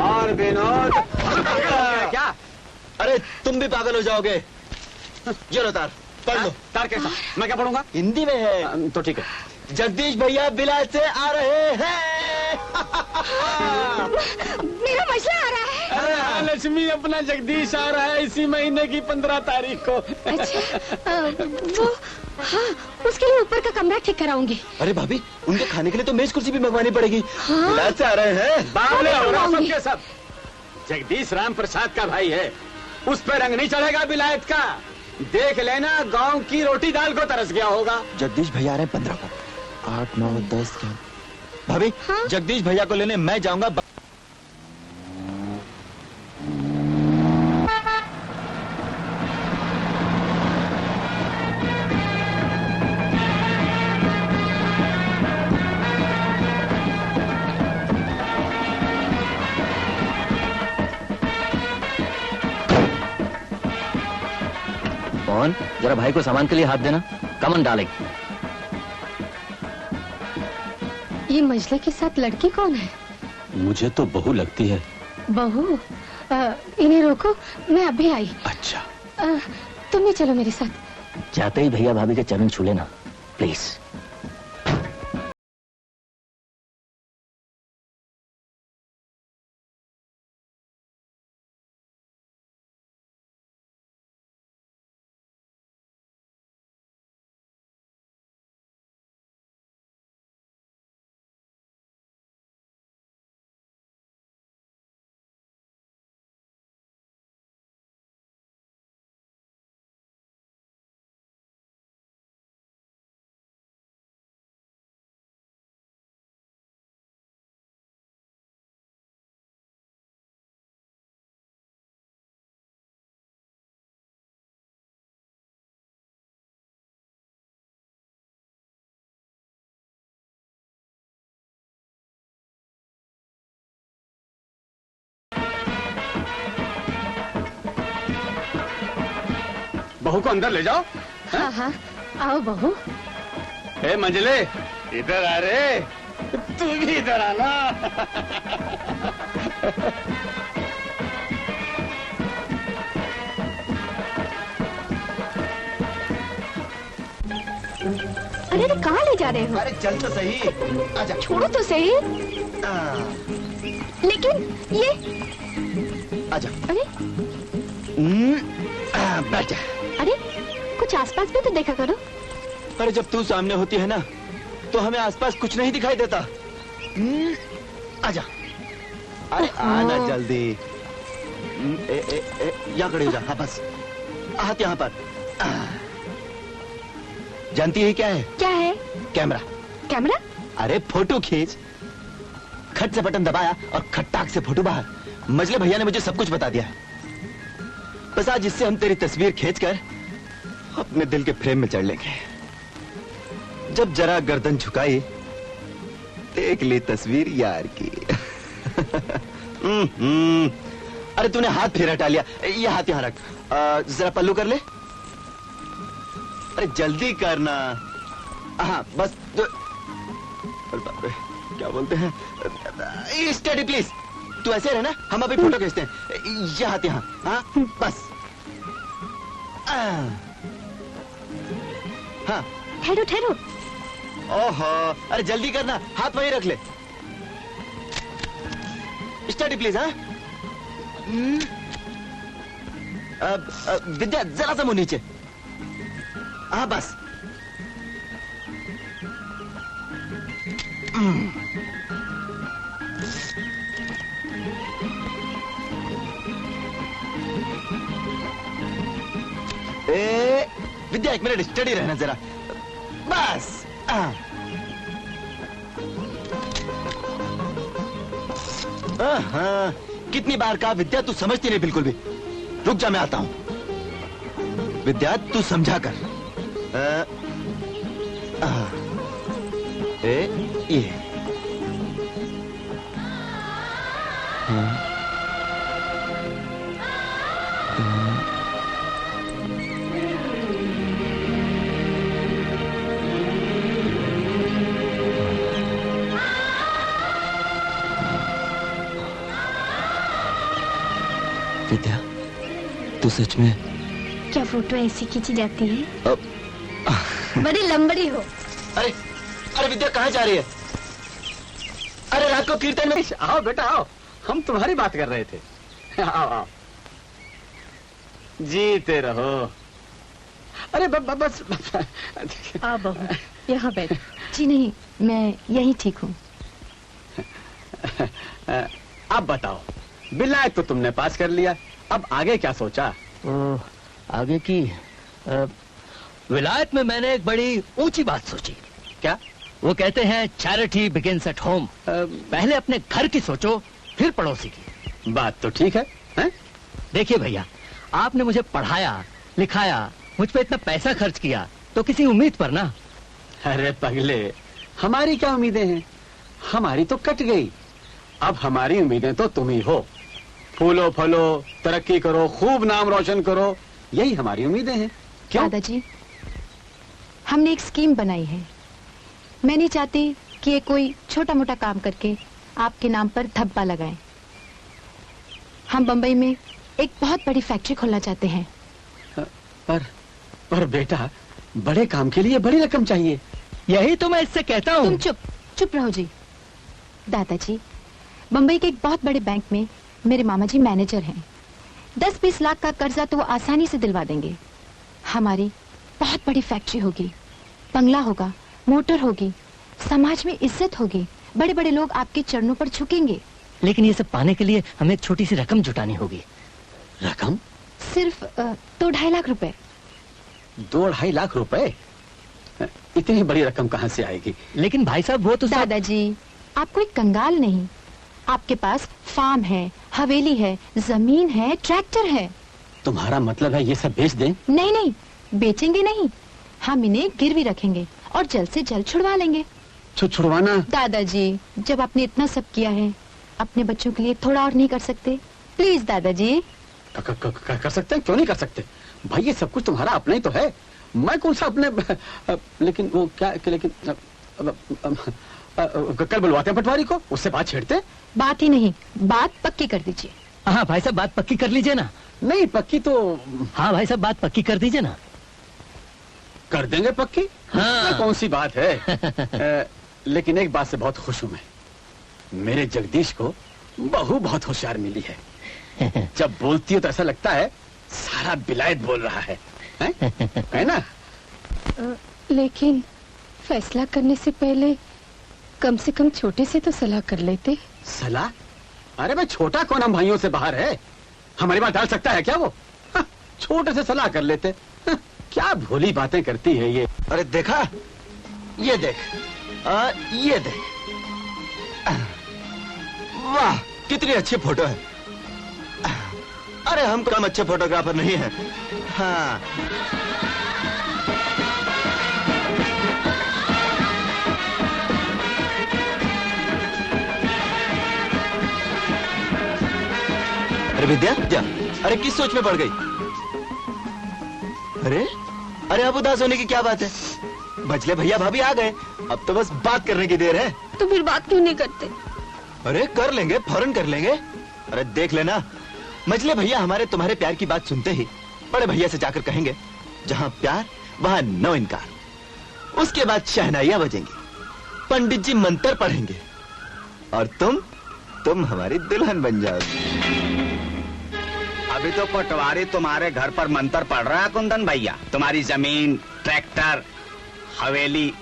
और विनोद क्या? अरे तुम भी पागल हो जाओगे। ये लो तार, पढ़ लो। तार कैसा? मैं क्या पढ़ूंगा? हिंदी में है। तो ठीक है। जगदीश भैया बिलायत से आ रहे हैं। मेरा मसला आ रहा है। अरे हाँ लक्ष्मी, अपना जगदीश आ रहा है इसी महीने की 15 तारीख को। अच्छा वो हाँ, उसके लिए ऊपर का कमरा ठीक कराऊंगी। अरे भाभी, उनके खाने के लिए तो मेज कुर्सी भी मंगवानी पड़ेगी। हाँ? बिलायत से आ रहे हैं। बावले हो रहा सब के सब। जगदीश राम प्रसाद का भाई है, उस पर रंग नहीं चढ़ेगा बिलायत का। देख लेना, गांव की रोटी दाल को तरस गया होगा। जगदीश भैया आ रहे हैं 15 को। 8, 9, 10 क्या? भाभी हाँ? जगदीश भैया को लेने मैं जाऊंगा। कौन? जरा भाई को सामान के लिए हाथ देना। कमन डालेंगे। ये मजले के साथ लड़की कौन है? मुझे तो बहू लगती है। बहू? इन्हें रोको, मैं अभी आई। अच्छा। तुम भी चलो मेरे साथ। जाते ही भैया भाभी के चरण छू लेना प्लीज। बहू को अंदर ले जाओ। हाँ हाँ, आओ बहू। ए मंजले, इधर आ रे। तू भी इधर आना। अरे तो कहाँ ले जा रहे हो? अरे चल तो सही। आजा। छोड़ो तो सही। लेकिन ये आजा। अरे बैठ जा। अरे कुछ आसपास भी तो देखा करो। अरे जब तू सामने होती है ना, तो हमें आसपास कुछ नहीं दिखाई देता। आजा। अरे आना जल्दी। यहाँ खड़े हो जा। हाँ बस, हाथ यहाँ पर। जानती है क्या है? क्या है? कैमरा। कैमरा? अरे फोटो खींच। खट से बटन दबाया और खट्टाक से फोटो बाहर। मजले भैया ने मुझे सब कुछ बता दिया है। बस आज इससे हम तेरी तस्वीर खींचकर अपने दिल के फ्रेम में चढ़ लेंगे। जब जरा गर्दन झुकाई, देख ली तस्वीर यार की। अरे तूने हाथ फिर हटा लिया। ये हाथ यहाँ रख। जरा पल्लू कर ले। अरे जल्दी करना। हाँ बस बाप रे, क्या बोलते हैं? Study please. तू ऐसे रहना, हम अभी फोटो खींचते हैं। ये हाथ यहाँ। हाँ बस। हाँ ठहरो ठहरो। ओहो, अरे जल्दी करना, हाथ वहीं रख ले। Study please. हाँ अब विद्या जरा सा मुंह नीचे। हाँ बस। विद्या एक मिनट स्टडी रहना जरा। बस। कितनी बार कहा विद्या, तू समझती नहीं बिल्कुल भी। रुक जा, मैं आता हूं। विद्या तू समझा कर। ये विद्या, तू सच में? क्या फोटो ऐसी खींची जाती है? बड़ी लंबड़ी हो। अरे अरे विद्या, कहाँ जा रही है? अरे रात को कीर्तन में। आओ बेटा आओ, हम तुम्हारी बात कर रहे थे। आओ आओ, जीते रहो। अरे बस आ बहू, यहाँ बैठ। जी नहीं, मैं यही ठीक हूँ। अब बताओ, विलायत तो तुमने पास कर लिया, अब आगे क्या सोचा? आगे की विलायत में मैंने एक बड़ी ऊंची बात सोची। क्या? वो कहते हैं चैरिटी बिगिंस एट होम। पहले अपने घर की सोचो, फिर पड़ोसी की। बात तो ठीक है, हैं? देखिए भैया, आपने मुझे पढ़ाया लिखाया, मुझ पे इतना पैसा खर्च किया, तो किसी उम्मीद पर ना। अरे पगले, हमारी क्या उम्मीदें हैं? हमारी तो कट गई। अब हमारी उम्मीदें तो तुम ही हो। फूलो फलो, तरक्की करो, खूब नाम रोशन करो, यही हमारी उम्मीदें हैं। क्यों? दादाजी, हमने एक स्कीम बनाई है। मैं नहीं चाहती कि ये कोई छोटा मोटा काम करके आपके नाम पर धब्बा लगाएं। हम बंबई में एक बहुत बड़ी फैक्ट्री खोलना चाहते हैं। पर बेटा, बड़े काम के लिए बड़ी रकम चाहिए। यही तो मैं इससे कहता हूँ। तुम चुप रहो जी। दादाजी, बंबई के एक बहुत बड़े बैंक में मेरे मामा जी मैनेजर हैं। 10-20 लाख का कर्जा तो वो आसानी से दिलवा देंगे। हमारी बहुत बड़ी फैक्ट्री होगी, बंगला होगा, मोटर होगी, समाज में इज्जत होगी, बड़े बड़े लोग आपके चरणों पर झुकेंगे। लेकिन ये सब पाने के लिए हमें एक छोटी सी रकम जुटानी होगी। रकम? सिर्फ 2-2.5 लाख रुपए। 2-2.5 लाख रुपए? इतनी बड़ी रकम कहाँ से आएगी? लेकिन भाई साहब, वो तो दादाजी, आप कोई कंगाल नहीं। आपके पास फार्म है, हवेली है, जमीन है, ट्रैक्टर है। तुम्हारा मतलब है ये सब बेच दें? नहीं नहीं, बेचेंगे नहीं, हम इन्हें गिरवी रखेंगे और जल्द से जल्द छुड़वा लेंगे। छुड़वाना? दादाजी, जब आपने इतना सब किया है, अपने बच्चों के लिए थोड़ा और नहीं कर सकते? प्लीज दादाजी। कर सकते हैं, क्यों नहीं कर सकते भाई? ये सब कुछ तुम्हारा अपना ही तो है। मैं कौन सा अपने? लेकिन वो क्या, लेकिन कल बुलवाते हैं पटवारी को, उससे बात छेड़ते हैं। बात ही नहीं, बात पक्की कर दीजिए। हाँ भाई साहब, बात पक्की कर लीजिए ना। नहीं पक्की तो। हाँ भाई साहब, बात पक्की कर दीजिए ना। कर देंगे पक्की। हाँ। कौन सी बात है? लेकिन एक बात से बहुत खुश हूं मैं। मेरे जगदीश को बहू बहुत होशियार मिली है। जब बोलती हो तो ऐसा लगता है सारा विलायत बोल रहा है ना? लेकिन फैसला करने से पहले कम से कम छोटे से तो सलाह कर लेते। सलाह? अरे मैं छोटा कौन, हम भाइयों से बाहर है। हमारी बात डाल सकता है क्या वो? छोटे से सलाह कर लेते। क्या भोली बातें करती है ये। अरे देखा, ये देख, ये देख, वाह कितनी अच्छी फोटो है। अरे हम कम अच्छे फोटोग्राफर नहीं हैं। हाँ, अरे विद्या, जा। अरे किस सोच में पड़ गई? अरे अरे अब उदास होने की क्या बात है? बचले भैया भाभी आ गए, अब तो बस बात करने की देर है। तो फिर बात क्यों नहीं करते? अरे कर लेंगे, फौरन कर लेंगे। अरे देख लेना, मजले भैया हमारे तुम्हारे प्यार की बात सुनते ही बड़े भैया से जाकर कहेंगे, जहां प्यार वहां नो इनकार। उसके बाद शहनाइयां बजेंगी, पंडित जी मंत्र पढ़ेंगे और तुम हमारी दुल्हन बन जाओगी। अभी तो पटवारी तुम्हारे घर पर मंत्र पढ़ रहा है कुंदन भैया। तुम्हारी जमीन, ट्रैक्टर, हवेली,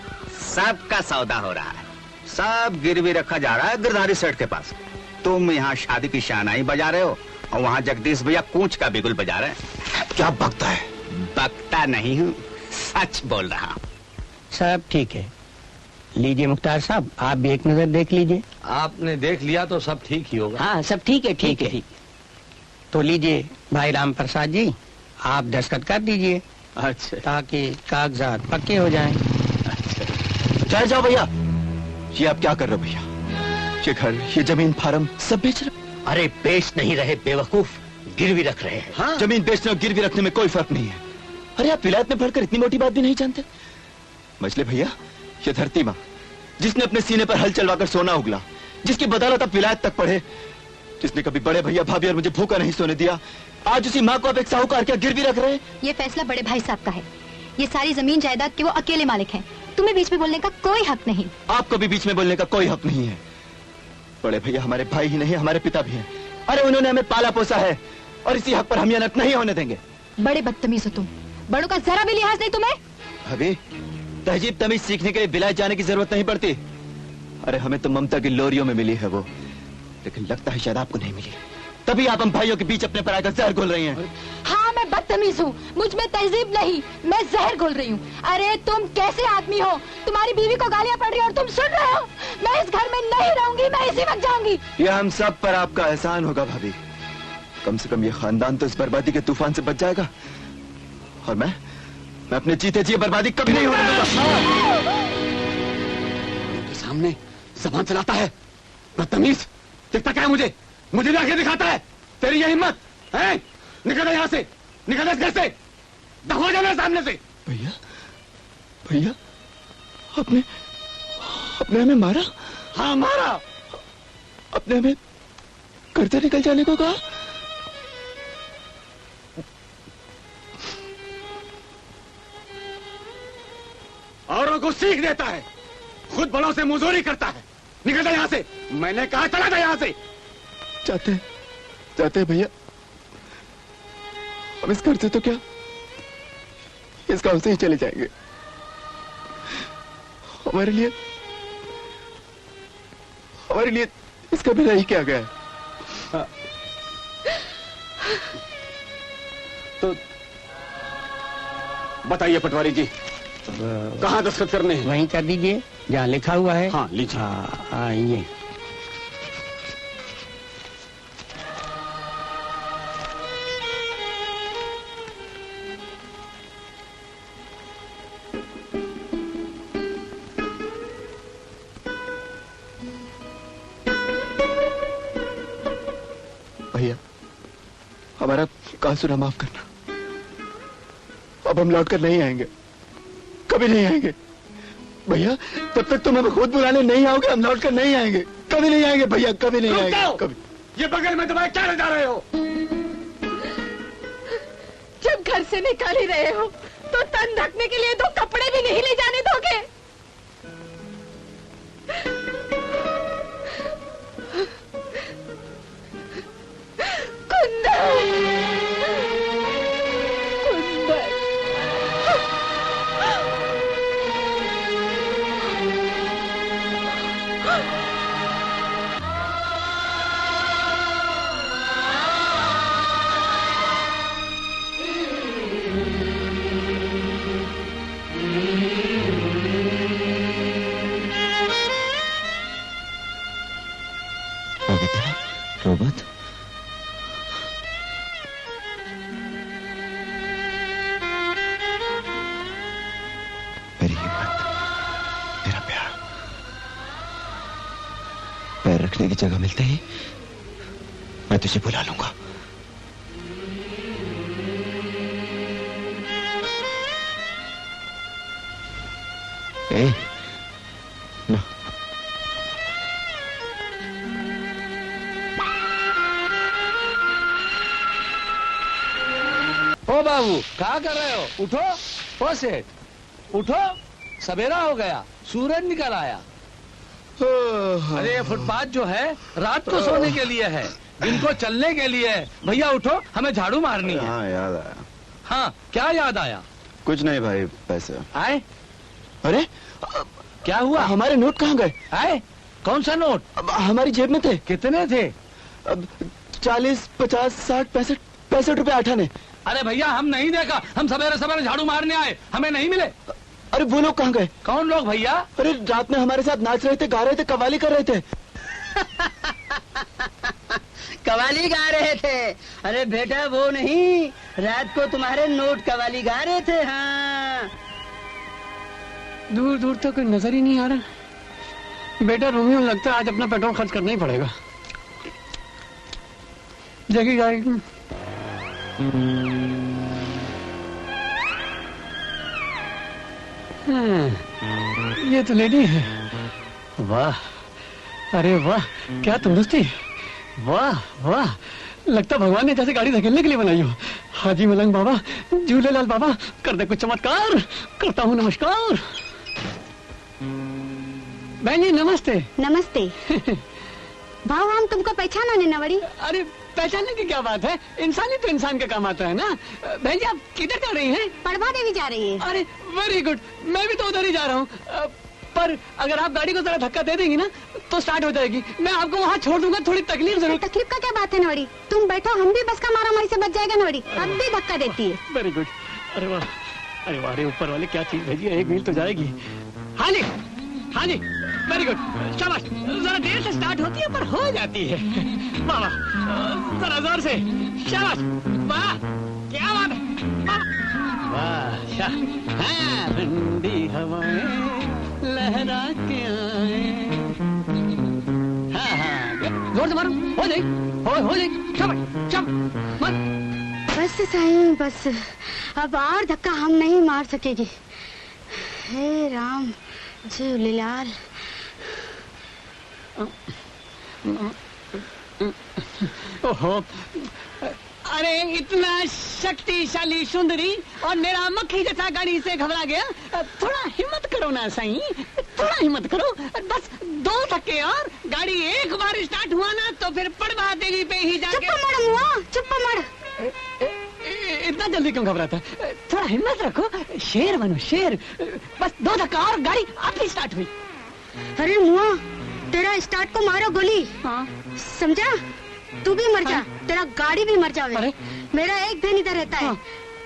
सब का सौदा हो रहा है। सब गिरवी रखा जा रहा है गिरधारी सेठ के पास। तुम यहाँ शादी की शहनाई बजा रहे हो और वहाँ जगदीश भैया कूंच का बिगुल बजा रहे हैं। क्या बकता है? बकता नहीं हूँ, सच बोल रहा हूँ। सब ठीक है। लीजिए मुख्तार साहब, आप भी एक नजर देख लीजिए। आपने देख लिया तो सब ठीक ही होगा। हाँ सब ठीक है, ठीक है। तो लीजिए भाई राम प्रसाद जी, आप दस्तखत कर दीजिए। अच्छा, ताकि कागजात पक्के हो जाएं। ठहर जाओ भैया, ये आप क्या कर रहे हो भैया? ये घर, ये जमीन, फार्म सब बेच रहे? अरे बेच नहीं रहे बेवकूफ, गिरवी रख रहे हैं। हाँ? जमीन बेचने और गिरवी रखने में कोई फर्क नहीं है। अरे आप विलायत में पढ़कर इतनी मोटी बात भी नहीं जानते? मछली भैया, ये धरती माँ जिसने अपने सीने पर हल चलवाकर सोना उगला, जिसकी बदौलत आप विलायत तक पढ़े, जिसने कभी बड़े भैया भाभी और मुझे भूखा नहीं सोने दिया, आज उसी माँ को आप एक साहूकार क्या गिरवी रख रहे हैं? ये फैसला बड़े भाई साहब का है। ये सारी जमीन जायदाद के वो अकेले मालिक हैं। तुम्हें बीच में बोलने का कोई हक नहीं। आपको भी बीच में बोलने का कोई हक नहीं है। बड़े भैया हमारे भाई ही नहीं, हमारे पिता भी हैं। अरे उन्होंने हमें पाला पोसा है और इसी हक पर हम ये अनर्थ नहीं होने देंगे। बड़े बदतमीज हो तुम। बड़ों का जरा भी लिहाज नहीं तुम्हें। भाभी, तहजीब तमीज सीखने के लिए विलायत जाने की जरूरत नहीं पड़ती। अरे हमें तो ममता की लोरियों में मिली है वो, लेकिन लगता है शायद आपको नहीं मिली। तभी आप हम भाइयों के बीच अपने पराये का जहर घोल रही हैं। हाँ, मैं बदतमीज हूँ। मुझ में तहजीब नहीं, मैं जहर घोल रही हूँ। अरे तुम कैसे आदमी हो? तुम्हारी बीवी को गालियाँ पड़ रही है और तुम सुन रहे हो? मैं इस घर में नहीं रहूंगी, मैं इसी वक्त जाऊंगी। यह हम सब पर आपका एहसान होगा भाभी। कम से कम ये खानदान तो इस बर्बादी के तूफान से बच जाएगा। और मैं अपने जीते जी बर्बादी कभी नहीं होने दूंगा। उनके सामने ज़बान चलाता है, बदतमीज। दिखता क्या है मुझे? मुझे आगे दिखाता है। तेरी ये हिम्मत है? निकल यहाँ से, निकल इस घर से, दफा जा मेरे सामने से। भैया, भैया, आपने हमें मारा? हाँ, मारा। आपने हमें घर से निकल जाने को कहा? औरों को सीख देता है, खुद बड़ों से मुजोरी करता है। निकल जा यहाँ से। मैंने कहा चला जा यहाँ से। जाते हैं भैया। हम इस घर से तो क्या, इस गांव से ही चले जाएंगे। हमारे लिए इसका बिना ही क्या गया है। तो बताइए पटवारी जी, कहाँ दस्तखत करने हैं? वहीं कर दीजिए जहाँ लिखा हुआ है। हाँ, लीजिए। हाँ, ये भैया, हमारा कासूर माफ करना। अब हम लौट कर नहीं आएंगे, कभी नहीं आएंगे। भैया, तब तक तुम हमें खुद बुलाने नहीं आओगे, हम लौट कर नहीं आएंगे, कभी नहीं आएंगे भैया, कभी नहीं आएंगे। कभी। ये बगल में दबाए क्या ले जा रहे हो? जब घर से निकाल ही रहे हो तो तन ढकने के लिए दो कपड़े भी नहीं ले जाने दोगे? रोबोट, मेरी हिम्मत, मेरा प्यार, पैर रखने की जगह मिलते ही मैं तुझे बुला लूंगा। ना। ओ बाबू, क्या कर रहे हो? उठो। ओ सेठ, उठो, सवेरा हो गया, सूरज निकल आया। अरे ये फुटपाथ जो है रात को सोने के लिए है, दिन को चलने के लिए है। भैया उठो, हमें झाड़ू मारनी है। हाँ, याद आया। हाँ, क्या याद आया? कुछ नहीं भाई, पैसे आए? अरे क्या हुआ? हमारे नोट कहाँ गए? आए? कौन सा नोट? हमारी जेब में थे। कितने थे? 40, 50, 60, 65 रुपए 8 आने। अरे भैया, हम नहीं देखा, हम सवेरे सवेरे झाड़ू मारने आए, हमें नहीं मिले। अरे वो लोग कहाँ गए? कौन लोग भैया? अरे रात में हमारे साथ नाच रहे थे, गा रहे थे, कव्वाली कर रहे थे। कव्वाली गा रहे थे? अरे बेटा वो नहीं, रात को तुम्हारे नोट कव्वाली गा रहे थे। हाँ, दूर दूर तक कोई नजर ही नहीं आ रहा। बेटा रोमियो, लगता है आज अपना पेट्रोल खर्च करना ही पड़ेगा। जगी गाड़ी। ये तो लेडी है। वाह, अरे वाह, क्या तंदुरुस्ती, वाह वाह, लगता भगवान ने जैसे गाड़ी धकेलने के लिए बनाई हो। हाजी मलंग बाबा, झूलेलाल बाबा, कर दे कुछ चमत्कार। करता हूँ नमस्कार। बहन जी नमस्ते। नमस्ते। भाव हम तुमको पहचाना नहीं ना बड़ी? अरे पहचानने की क्या बात है, इंसान ही तो इंसान के काम आता है ना। बहन जी आप किधर जा रही हैं? पड़वा देवी जा रही है। अरे वेरी गुड, मैं भी तो उधर ही जा रहा हूँ। पर अगर आप गाड़ी को जरा धक्का दे देंगी ना तो स्टार्ट हो जाएगी। मैं आपको वहाँ छोड़ दूंगा, थोड़ी तकलीफ जरूर। तकलीफ का क्या बात है नवड़ी, तुम बैठो, हम भी बस का मारा मारी से बच जाएगा नवड़ी। अब भी धक्का देती है। Very good. अरे वाह, अरे वाह, अरे ऊपर वाले क्या चीज भेजी है, 1 मील तो जाएगी। हाँ जी, हाँ जी, वेरी गुड, शाबाश। जरा देर से स्टार्ट होती है पर हो जाती है। वाह वाह, जरा जोर से, शाबाश, वाह, क्या बात है, वाह, हाँ, ठंडी हवाएं लहरा के आए। हाँ हाँ, जोर से मारो, हो जाए, हो जाए, शाबाश, शाबाश, मार। बस साईं बस, अब और धक्का हम नहीं मार सकेगी। हे राम झूलेलाल। ओहो, अरे इतना शक्तिशाली सुंदरी और मेरा मक्खी जैसा गाड़ी से घबरा गया। थोड़ा हिम्मत करो ना साईं, थोड़ा हिम्मत करो। बस 2 धक्के और गाड़ी एक बार स्टार्ट हुआ ना तो फिर पड़वा देवी पे ही जाके। चुप मड़ मुआ, चुप मड़। इतना जल्दी क्यों घबराता है? थोड़ा हिम्मत रखो, शेर बनो शेर। बस 2 धक्का और गाड़ी आप ही स्टार्ट हुई। अरे मुआ, तेरा स्टार्ट को मारो गोली। हाँ समझा, तू भी मर जा, तेरा गाड़ी भी मर जावे। मेरा एक दिन इधर रहता है।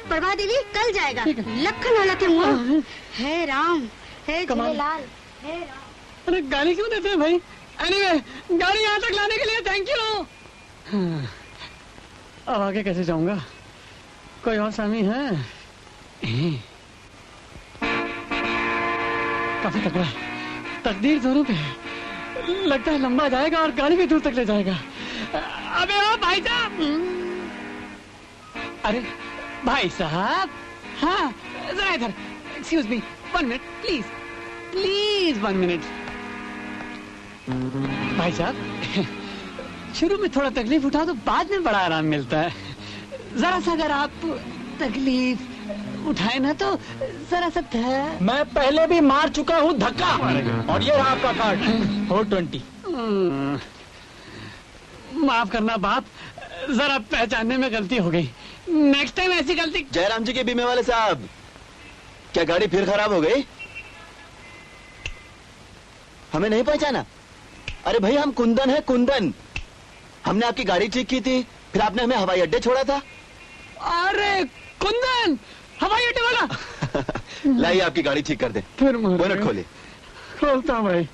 प्रभा देवी कल जाएगा। लखन अलग है मुआ। हे राम, हे झूलेलाल, हे राम। अरे गाली क्यों देते हैं भाई? एनीवे, गाड़ी यहाँ तक लाने के लिए थैंक यू। अब आगे कैसे जाऊंगा? कोई और सामी है? काफी तगड़ा है, तकदीर जोरों पे है। लगता है लंबा जाएगा और गाड़ी भी दूर तक ले जाएगा। अबे ओ भाई साहब, अरे भाई साहब, हाँ जरा इधर, excuse me, 1 minute please, please 1 minute. भाई साहब, शुरू में थोड़ा तकलीफ उठा तो बाद में बड़ा आराम मिलता है। जरा सा अगर आप तकलीफ उठाए ना तो जरा सा। मैं पहले भी मार चुका हूँ धक्का, और ये रहा आपका कार्ड 420। माफ करना बाप, जरा पहचानने में गलती हो गई। नेक्स्ट टाइम ऐसी गलती। जयराम जी के बीमे वाले साहब, क्या गाड़ी फिर खराब हो गई? हमें नहीं पहचाना? अरे भाई हम कुंदन है, कुंदन। हमने आपकी गाड़ी ठीक की थी, फिर आपने हमें हवाई अड्डे छोड़ा था। अरे कुंदन, हवाई अड्डे वाला। लाइए आपकी गाड़ी ठीक कर दे। फिर बोनट खोलिए। खोलता हूँ भाई।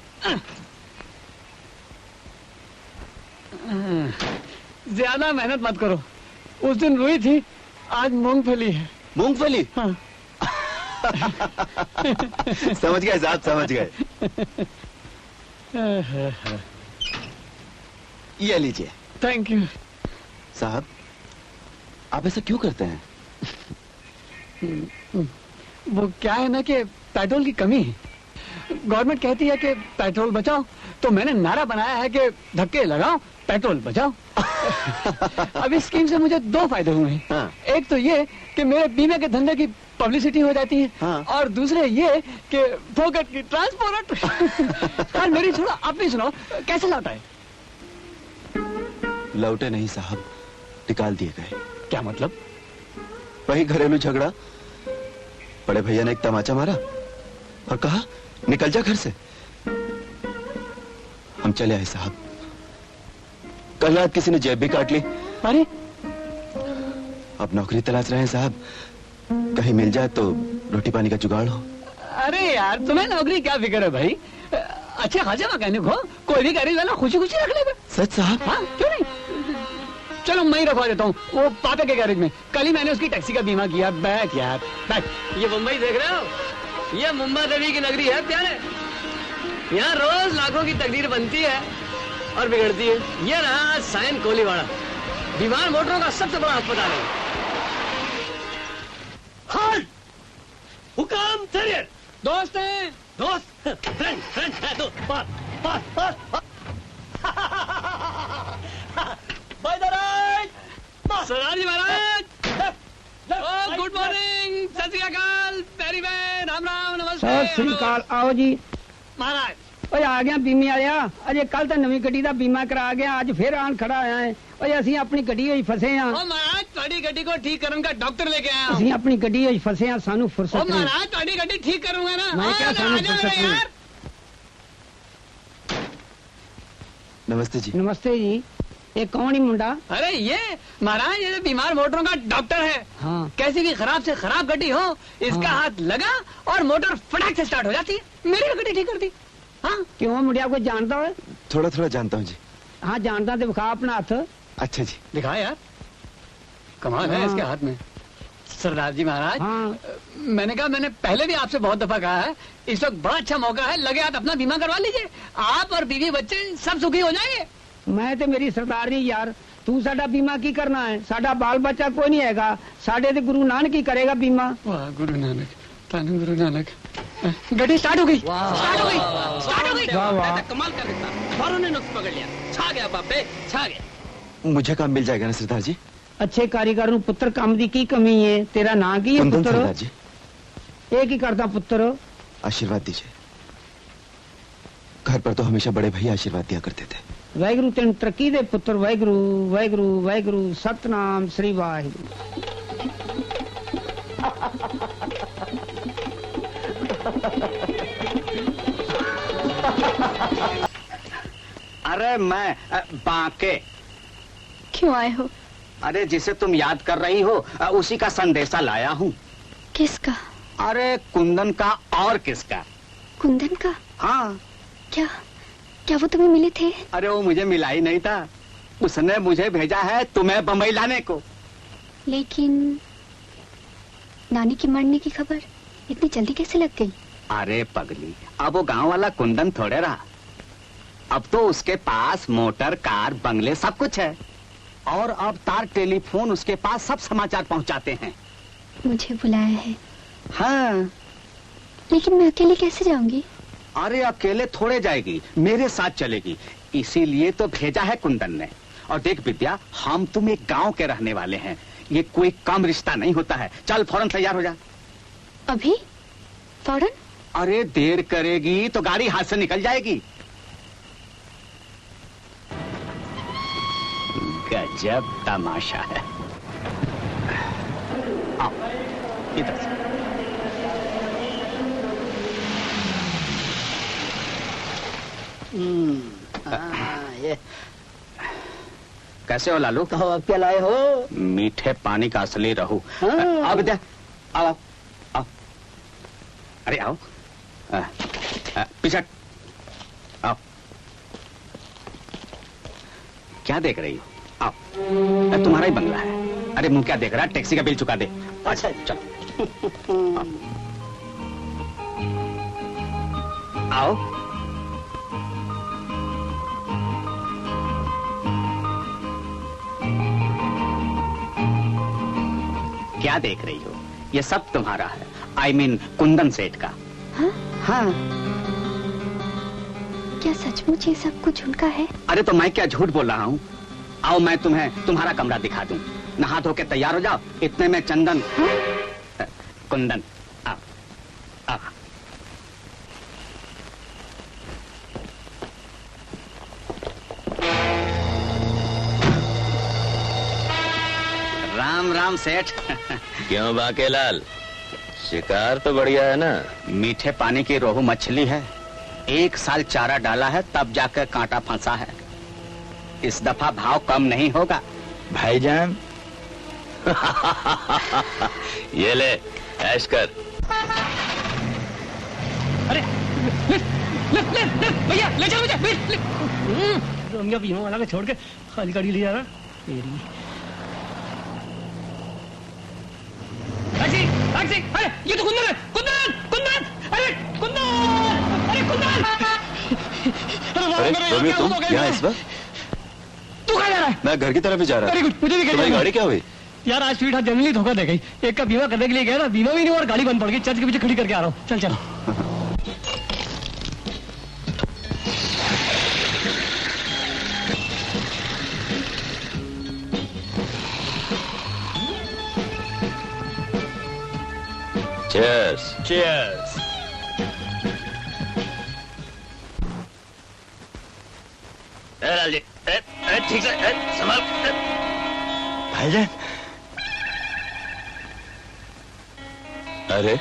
ज्यादा मेहनत मत करो, उस दिन रुई थी, आज मूंगफली है। मूंगफली? हाँ। समझ गए साहब, समझ गए। ये लीजिए। थैंक यू साहब, आप ऐसा क्यों करते हैं? वो क्या है ना कि पेट्रोल की कमी है। गवर्नमेंट कहती है कि पेट्रोल बचाओ, तो मैंने नारा बनाया है कि धक्के लगाओ पेट्रोल बचाओ। अब इस स्कीम से मुझे 2 फायदे हुए हैं। हाँ। एक तो ये कि मेरे बीमे के धंधे की पब्लिसिटी हो जाती है। हाँ। और दूसरे ये कि फोकट की ट्रांसपोर्ट। यार मेरी छोड़ो, अपनी सुनाओ, कैसे लौटा है? लौटे नहीं साहब, निकाल दिए गए। क्या मतलब? वही घरेलू झगड़ा, बड़े भैया ने एक तमाचा मारा और कहा निकल जा घर से। हम चले आए साहब। कल रात किसी ने जेब भी काट ली। अरे अब नौकरी तलाश रहे हैं साहब, कहीं मिल जाए तो रोटी पानी का जुगाड़ हो। अरे यार तुम्हें नौकरी क्या फिक्र है भाई? अच्छे खासे मैकेनिक हो, कोई भी गैरेज वाला खुशी खुशी रख लेगा। सच साहब? हाँ क्यों नहीं, चलो मैं ही रखवा देता हूँ वो पापा के गैरेज में। कल ही मैंने उसकी टैक्सी का बीमा किया। बैठ यार बैठ। ये मुंबई देख रहे हो? ये मुंबई देवी की नगरी है प्यारे। यहाँ रोज लाखों की तकदीर बनती है और बिगड़ती है। ये रहा साइन कोलीवाड़ा, बीमार मोटरों का सबसे बड़ा अस्पताल है। हाल हुकाम थरियर दोस्त हैं, दोस्त फ्रेंड फ्रेंड है दोस्त। पास पास पास गुड मॉर्निंग, सत श्री अकाल, पैरी बहन, राम राम, नमस्ते। सत श्री अकाल, आओ जी। महाराज ਓਏ ਆ ਗਿਆ ਬੀਮੇ ਆਇਆ ਅਜੇ ਕੱਲ ਤਾਂ ਨਵੀਂ ਗੱਡੀ ਦਾ ਬੀਮਾ ਕਰਾ ਗਿਆ ਅੱਜ ਫੇਰ ਆਣ ਖੜਾ ਆਇਆ ਹੈ ਓਏ ਅਸੀਂ ਆਪਣੀ ਗੱਡੀ ਹੋਈ ਫਸੇ ਆ ओ महाराज ਤੁਹਾਡੀ ਗੱਡੀ को ठीक करने का डॉक्टर लेके आया हूं। ਅਸੀਂ ਆਪਣੀ ਗੱਡੀ ਹੋਈ ਫਸੇ ਆ ਸਾਨੂੰ ओ ਫੁਰਸਤ ਨਹੀਂ महाराज ਤੁਹਾਡੀ ਗੱਡੀ ठीक करूंगा ना। मैं क्या आ सानू जाओ फुर्सत नहीं। यार। नमस्ते जी। नमस्ते जी, ये कौन ही मुंडा? अरे ये महाराज ये बीमार मोटरों का डॉक्टर है। हाँ कैसी भी खराब से खराब गड्डी हो इसका हाँ। हाथ लगा और मोटर फटाक से स्टार्ट हो जाती है। मेरी भी गड्डी ठीक कर दी। हाँ क्यों मुंडिया को जानता है? थोड़ा थोड़ा जानता हूँ जी। हाँ जानता तो दिखा अपना हाथ। अच्छा जी। दिखा यार, कमाल है हाँ। इसके हाथ में। सरदार जी महाराज हाँ मैंने कहा, मैंने पहले भी आपसे बहुत दफा कहा है, इस वक्त बड़ा अच्छा मौका है, लगे हाथ अपना बीमा करवा लीजिए। आप और बीवी बच्चे सब सुखी हो जाएंगे। मैं तो मेरी सरदार नहीं यार, तू साडा बीमा की करना है? साडा बाल बच्चा कोई नहीं हैगा, साडे ते गुरु नानक ही करेगा बीमा। वाह गुरु नानक, धन गुरु नानक। गड्डी स्टार्ट हो गई, स्टार्ट हो गई, स्टार्ट हो गई। वाह वाह, कमाल कर देता, फौरन ने नुक्स पकड़ लिया। छा गया बापे, छा गया। मुझे काम मिल जाएगा ना सरदार जी? अच्छे कारीगर ਨੂੰ ਪੁੱਤਰ ਕੰਮ ਦੀ ਕੀ ਕਮੀ ਹੈ? तेरा ਨਾਂ ਕੀ ਹੈ कुंदन ਪੁੱਤਰ? सरदार जी। ਇਹ ਕੀ ਕਰਦਾ पुत्र? आशीर्वाद दीजिए। घर पर तो हमेशा बड़े भैया आशीर्वाद दिया करते थे। ਵਾਹਿਗੁਰੂ ਤੈਨੂੰ ਤਰੱਕੀ ਦੇ ਪੁੱਤਰ। ਵਾਹਿਗੁਰੂ ਵਾਹਿਗੁਰੂ ਵਾਹਿਗੁਰੂ, ਸਤਨਾਮ ਸ੍ਰੀ ਵਾਹਿਗੁਰੂ। अरे मैं बांके। क्यों आए हो? अरे जिसे तुम याद कर रही हो उसी का संदेशा लाया हूँ। किसका? अरे कुंदन का। और किसका? कुंदन का? हाँ। क्या क्या वो तुम्हें मिले थे? अरे वो मुझे मिला ही नहीं था, उसने मुझे भेजा है तुम्हें बम्बई लाने को। लेकिन नानी की मरने की खबर इतनी जल्दी कैसे लग गई? अरे पगली, अब वो गांव वाला कुंदन थोड़े रहा। अब तो उसके पास मोटर, कार, बंगले सब कुछ है, और अब तार टेलीफोन उसके पास सब समाचार पहुंचाते हैं। मुझे बुलाया है। हाँ। लेकिन मैं अकेले कैसे जाऊंगी? अरे अकेले थोड़े जाएगी, मेरे साथ चलेगी, इसीलिए तो भेजा है कुंदन ने। और देख विद्या, हम तुम एक गांव के रहने वाले हैं, ये कोई कम रिश्ता नहीं होता है। चल फौरन तैयार हो जा। अभी? फौरन? अरे देर करेगी तो गाड़ी हाथ से निकल जाएगी। गजब तमाशा है। आओ इधर से। ये कैसे हो लालू? तो अब क्या लाए हो? मीठे पानी का असली रहू। हाँ। आओ विद्या, आओ आओ। अरे आओ, पीछे आओ। क्या देख रही हो? आओ, तुम्हारा ही बंगला है। अरे मुंह क्या देख रहा है? टैक्सी का बिल चुका दे। अच्छा चलो आओ। क्या देख रही हो? ये सब तुम्हारा है, I mean कुंदन सेठ का। हाँ? हाँ। क्या सचमुच ये सब कुछ उनका है? अरे तो मैं क्या झूठ बोल रहा हूँ? आओ मैं तुम्हें तुम्हारा कमरा दिखा दूं। नहा धो के तैयार हो जाओ, इतने में चंदन। हाँ? कुंदन आओ आओ। राम राम सेठ। क्यों बाकेलाल, शिकार तो बढ़िया है ना? मीठे पानी की रोहू मछली है, 1 साल चारा डाला है तब जाकर कांटा फंसा है। इस दफा भाव कम नहीं होगा। भाईजान ये ले ऐश कर। अरे ले भैया, ले चलो मुझे। रमिया बीमा वाला को छोड़ के खाली गाड़ी ले जा रहा। तेरी टैक्सी, टैक्सी। अरे ये तो कुंदन है, कुंदन, कुंदन, अरे कुंदन, अरे कुंदन। अरे रोमियो, तुम यहाँ इस वक्त? तू कहाँ जा रहा है? मैं घर की तरफ ही जा रहा वेरी गुड, मुझे भी तुम्हारी गाड़ी क्या हुई? यार आज स्वीट हाथ जनरली धोखा दे गई। एक का बीमा करने के लिए गया ना, बीमा भी नहीं और गाड़ी बंद पड़ गई। चर्च के पीछे खड़ी करके आ रहा हूँ। चल चल। Cheers. Cheers. लालजी, ठीक से संभाल। भाईजान। अरे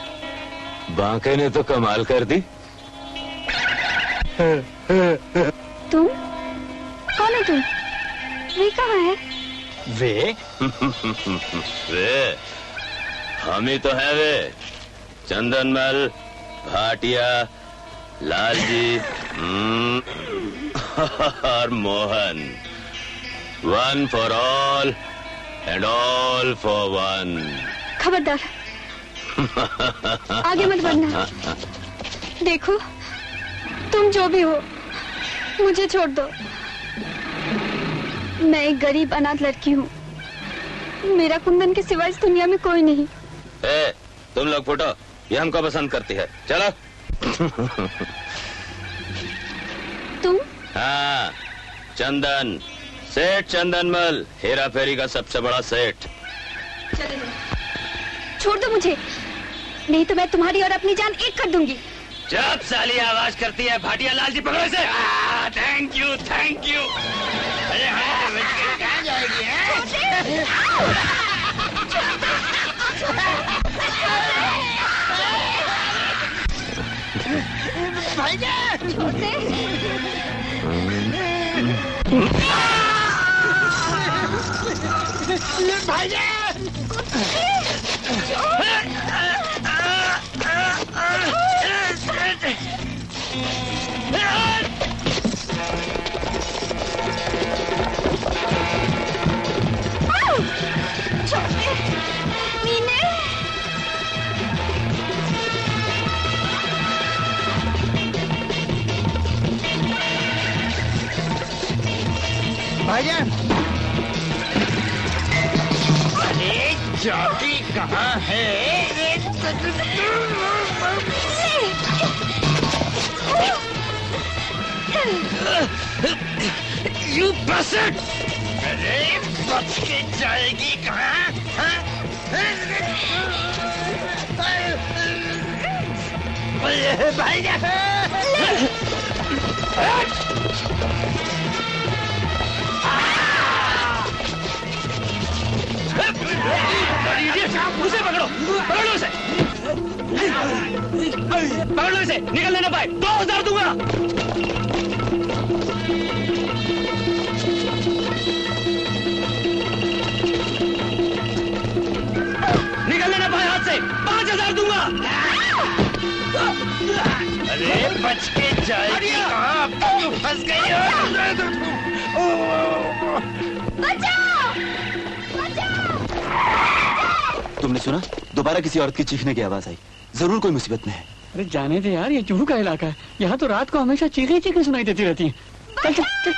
बांके ने तो कमाल कर दी। तुम कौन है तुम? वे कहाँ है? वे वे हम ही तो है वे। चंदनमल, भाटिया, लालजी और Mohan. One for all and all for one. खबरदार आगे मत बढ़ना। देखो तुम जो भी हो मुझे छोड़ दो। मैं एक गरीब अनाथ लड़की हूँ। मेरा कुंदन के सिवा इस दुनिया में कोई नहीं। तुम लोग फुटो, ये हमको पसंद करती है। चलो। तुम? हाँ, चंदन, सेठ चंदनमल, हेरा फेरी का सबसे बड़ा सेठ। छोड़ दो मुझे, नहीं तो मैं तुम्हारी और अपनी जान एक कर दूंगी। जब साली आवाज करती है भाटिया, लालजी पकड़ो इसे। Thank you, thank you. अरे हाँ, कहाँ जाएगी? भाईजान छोड़ते। भाईजान भाईजान, अरे चौकी कहाँ है? You bastard! अरे बच के जाएगी कहाँ? भाईजान! उसे पकड़ो, पकड़ो उसे, पकड़ो इसे, निकलने ना पाए 2000 दूंगा। निकलने ना पाए हाथ से 5000 दूंगा। अरे बच के जाएगी कहाँ? तू फंस गई हो। बचाओ! तुमने सुना? दोबारा किसी औरत की चीखने की आवाज आई। जरूर कोई मुसीबत में है। अरे जाने दे यार, ये जुहू का इलाका है। यहाँ तो रात को हमेशा चीखें चीखें सुनाई देती रहती हैं। चल चल चल।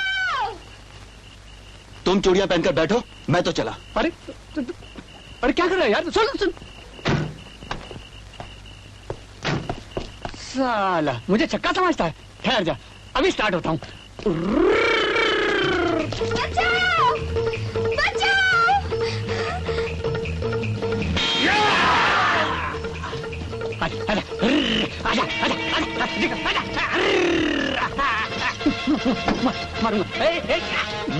तुम चूड़ियां पहनकर बैठो, मैं तो चला। अरे अरे क्या कर रहा है यार? सुन सुन। साला मुझे छक्का समझता है। ठहर जा, अभी स्टार्ट होता हूँ। बचाओ! बचाओ! आजा आजा आजा मारूंगा।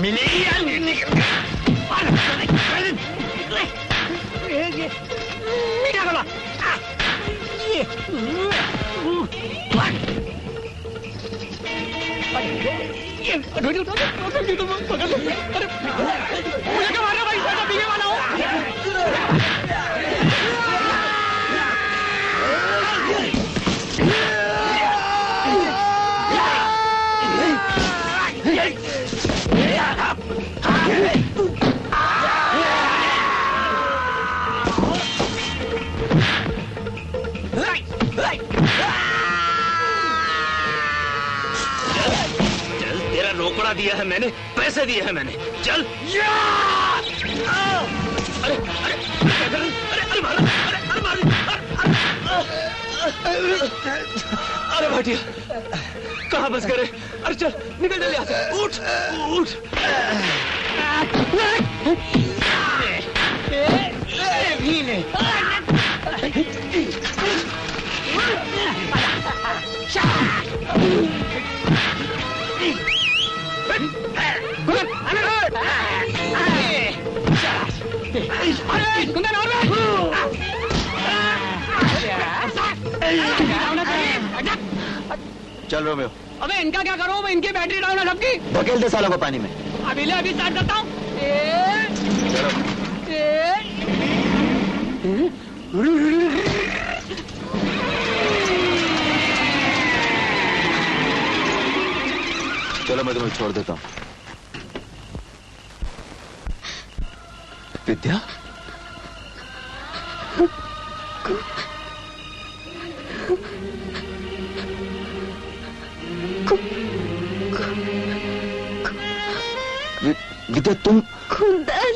मिलेगी या निकल? मीठा गला। मुझे क्या मार रहा भाई? पीने वाला हूँ। तेरा रोकड़ा दिया है मैंने, पैसे दिए हैं मैंने। चल। अरे अरे अरे अरे मार, अरे मार, अरे भाटिया कहाँ बस गए? अरे चल निकल जल्दी यहाँ से। उठ उठ। कुंदन और चल रोमियो। अबे इनका क्या करो, मैं इनकी बैटरी डाउन है सबकी। धकेल दे सालों को पानी में। अभी ले, अभी स्टार्ट करता हूँ। चलो मैं तुम्हें छोड़ देता हूँ। विद्या, विद्या तुम। कुंदन,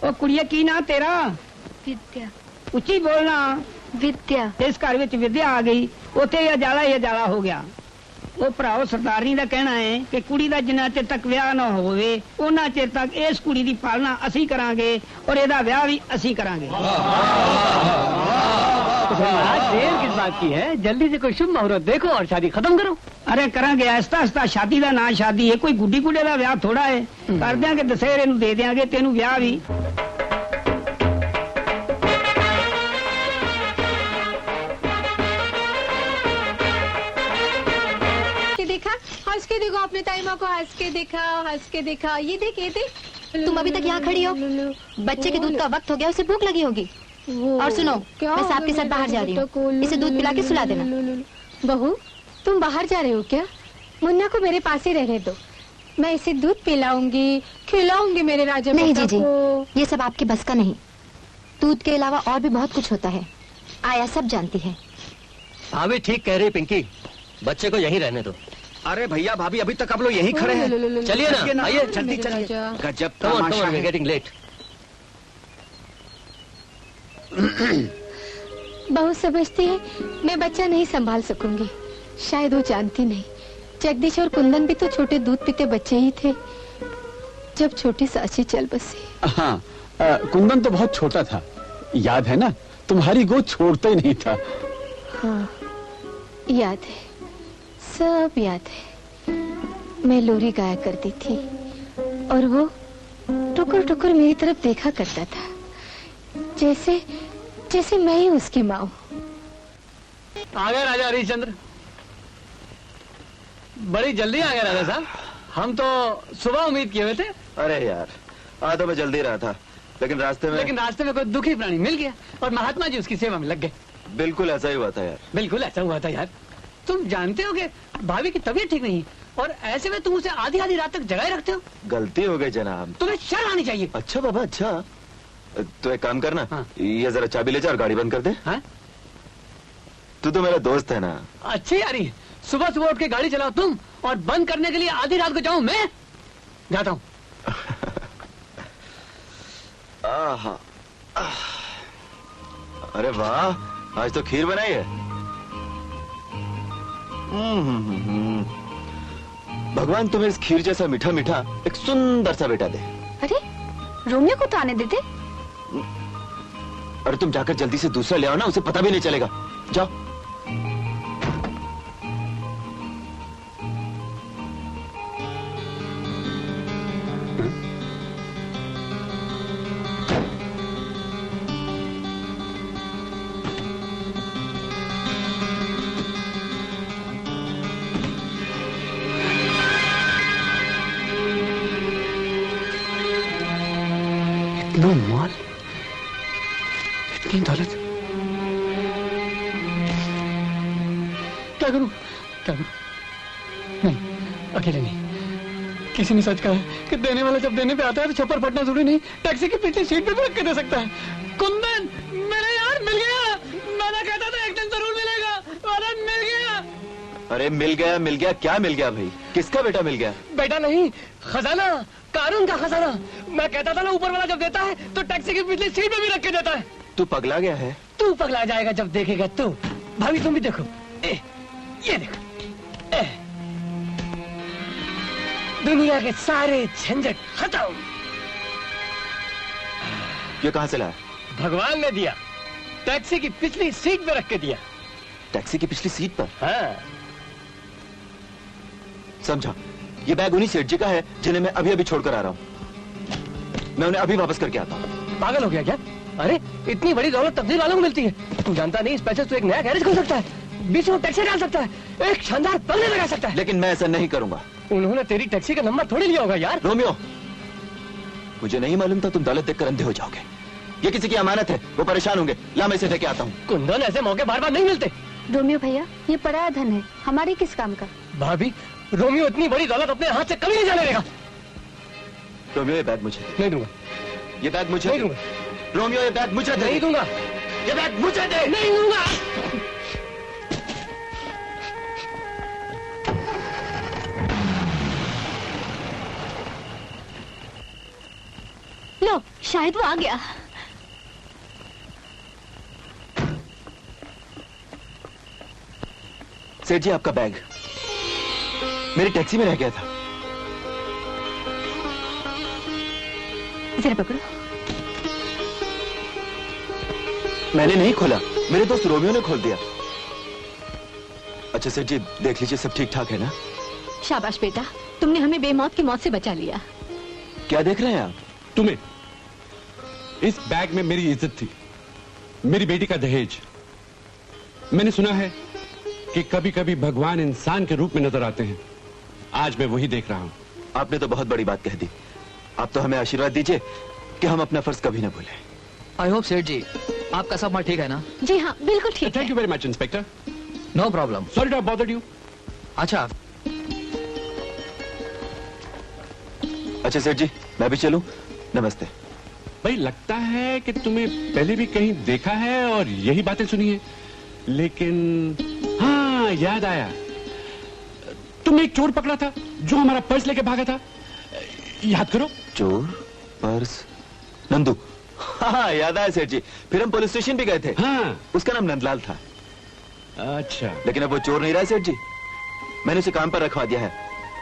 ओ कुड़िया की ना तेरा? विद्या। उची बोलना। विद्या। इस घर विच विद्या आ गई, उथे ये जाला हो गया। ਉਹ ਭਰਾਓ ਸਰਦਾਰਨੀ ਦਾ ਕਹਿਣਾ ਹੈ ਕਿ ਕੁੜੀ ਦਾ ਜਿੰਨਾ ਚਿਰ ਤੱਕ ਵਿਆਹ ਨਾ ਹੋਵੇ ਉਹਨਾਂ ਚਿਰ ਤੱਕ ਇਸ ਕੁੜੀ ਦੀ ਪਾਲਣਾ ਅਸੀਂ ਕਰਾਂਗੇ और ਇਹਦਾ ਵਿਆਹ ਵੀ ਅਸੀਂ ਕਰਾਂਗੇ। आज देर किस बात की है, जल्दी से कोई शुभ मुहूर्त देखो और शादी खत्म करो। अरे करांगे आहिस्ता आहिस्ता, शादी ਦਾ ਨਾਂ शादी है, कोई गुड्डी गुड्डे ਦਾ ਵਿਆਹ ਥੋੜਾ ਹੈ। ਕਰ ਦਿਆਂਗੇ ਦਸਹਿਰੇ ਨੂੰ ਦੇ ਦਿਆਂਗੇ ਤੈਨੂੰ ਵਿਆਹ ਵੀ। हंस के देखो अपने ताईमा को, हंस के देखा, हंस के देखा। ये देख, ये देख, तुम अभी तक यहाँ खड़ी हो। बच्चे के दूध का वक्त हो गया, उसे भूख लगी होगी। और सुनो, मैं साहब के साथ बाहर जा रही हूँ, इसे दूध पिला के सुला देना। बहू, तुम बाहर जा रहे हो क्या? मुन्ना को मेरे पास ही रहने दो, मैं इसे दूध पिलाऊंगी, खिलाऊंगी मेरे राजा। नहीं जीजी, ये सब आपके बस का नहीं। दूध के अलावा और भी बहुत कुछ होता है, आया सब जानती है। भाभी ठीक कह रही पिंकी, बच्चे को यहीं रहने दो। अरे भैया भाभी अभी तक आप लोग यहीं खड़े हैं। चलिए ना, आइए जल्दी चलिए। गजब Come on, तमाशा we're है। getting late. बहू समझती है मैं बच्चा नहीं संभाल सकूंगी, शायद वो जानती नहीं। जगदीश और कुंदन भी तो छोटे दूध पीते बच्चे ही थे जब छोटी साची चल बसी। हाँ, कुंदन तो बहुत छोटा था, याद है ना? तुम्हारी गोद छोड़ता ही नहीं था। हाँ याद है, सब याद है। मैं लोरी गाया करती थी और वो टुकुर टुकुर मेरी तरफ देखा करता था, जैसे जैसे मैं ही उसकी माँ हूँ। आ गए राजा हरिश्चंद्र, बड़ी जल्दी आ गए राजा साहब। हम तो सुबह उम्मीद किए हुए थे। अरे यार, आ तो मैं जल्दी रहा था, लेकिन रास्ते में कोई दुखी प्राणी मिल गया और महात्मा जी उसकी सेवा में लग गए। बिल्कुल ऐसा ही हुआ था यार। बिल्कुल ऐसा हुआ था यार। तुम जानते हो कि भाभी की तबीयत ठीक नहीं और ऐसे में तुम उसे आधी आधी रात तक जगाए रखते हो। गलती हो गई जनाब। तुम्हें शर्म आनी चाहिए। अच्छा बाबा, अच्छा तो एक काम करना, हाँ। ये जरा चाबी ले जा और गाड़ी बंद कर दे। हाँ? तू तो मेरा दोस्त है ना। अच्छी यारी, सुबह सुबह उठ के गाड़ी चलाओ तुम और बंद करने के लिए आधी रात को जाऊं मैं? जाता हूँ। अरे वाह, आज तो खीर बनाई है। भगवान तुम्हें इस खीर जैसा मीठा मीठा एक सुंदर सा बेटा दे। अरे रोमियो को तो आने देते। अरे तुम जाकर जल्दी से दूसरा ले आओ ना, उसे पता भी नहीं चलेगा। जाओ। इतना माल, इतनी दौलत, क्या करूं? नहीं, अकेले नहीं। किसी ने सच कहा है कि देने वाला जब देने पे आता है तो छप्पर फटना जरूरी नहीं, टैक्सी की पिछली सीट पे भी रख के दे सकता है। कुंदन, मेरे यार मिल गया। मैंने कहता था एक दिन जरूर मिलेगा, अरे मिल गया। अरे मिल गया, क्या मिल गया भाई? किसका बेटा मिल गया? बेटा नहीं, खजाना, कानून का खजाना। मैं कहता था ना, ऊपर वाला जब देता है तो टैक्सी की पिछली सीट पे भी रख के देता है। तू पगला गया है? तू पगला जाएगा जब देखेगा तू। भाभी तुम भी देखो, ये देखो, दुनिया के सारे झंझट खत्म। ये कहाँ से लाया? भगवान ने दिया, टैक्सी की पिछली सीट पे रख के दिया। टैक्सी की पिछली सीट पर? हाँ। समझा, ये बैग उन्हीं सेठ जी का है जिन्हें मैं अभी अभी छोड़कर आ रहा हूँ। मैं उन्हें अभी वापस करके आता हूँ। पागल हो गया क्या? अरे इतनी बड़ी दौलत तकदीर वालों को मिलती है। तू जानता नहीं, इस पैसे से तो एक नया गैरेज खोल सकता है, बीच में टैक्सी डाल सकता है, एक शानदार बंगले लगा सकता है। लेकिन मैं ऐसा नहीं करूंगा। उन्होंने तेरी टैक्सी का नंबर थोड़ी लिया होगा यार। रोमियो, मुझे नहीं मालूम था तुम दौलत देखकर अंधे हो जाओगे। ये किसी की अमानत है, वो परेशान होंगे। ला मैं इसे लेके आता हूँ। कुंदन, ऐसे मौके बार बार नहीं मिलते। रोमियो भैया, ये पराया धन है, हमारे किस काम का? भाभी, रोमियो इतनी बड़ी दौलत अपने हाथ से कभी नहीं जाने देगा। रोमियो, ये बैग मुझे नहीं दूंगा। ये बैग मुझे नहीं दूंगा। रोमियो, ये बैग मुझे नहीं दूंगा। ये बैग मुझे दे। नहीं दूंगा। लो, शायद वो आ गया। सेठ जी, आपका बैग मेरी टैक्सी में रह गया था। जरा पकड़ो। मैंने नहीं खोला, मेरे दोस्त रोमियो ने खोल दिया। अच्छा सेठ जी, देख लीजिए सब ठीक ठाक है ना? शाबाश बेटा, तुमने हमें बेमौत की मौत से बचा लिया। क्या देख रहे हैं आप? तुम्हें इस बैग में मेरी इज्जत थी, मेरी बेटी का दहेज। मैंने सुना है कि कभी कभी भगवान इंसान के रूप में नजर आते हैं। आज मैं वही देख रहा हूं। आपने तो बहुत बड़ी बात कह दी। आप तो हमें आशीर्वाद दीजिए कि हम अपना फर्ज कभी न भूलें। आई होप सेठ जी, आपका सब माल ठीक है ना? जी हाँ, बिल्कुल ठीक। Thank you very much inspector. No problem. Sorry to have bothered you. अच्छा अच्छा सेठ जी, मैं भी चलूं? नमस्ते। भाई, लगता है कि तुम्हें पहले भी कहीं देखा है और यही बातें सुनी है, लेकिन हाँ, याद आया। तुमने एक चोर पकड़ा था जो हमारा पर्स लेके भागा था, याद करो। चोर, पर्स, नंदू। हाँ, याद आया सेठ जी। फिर हम पुलिस स्टेशन भी गए थे। हाँ। उसका नाम नंदलाल था। अच्छा। लेकिन अब वो चोर नहीं रहा सेठ जी। मैंने उसे काम पर रखवा दिया है।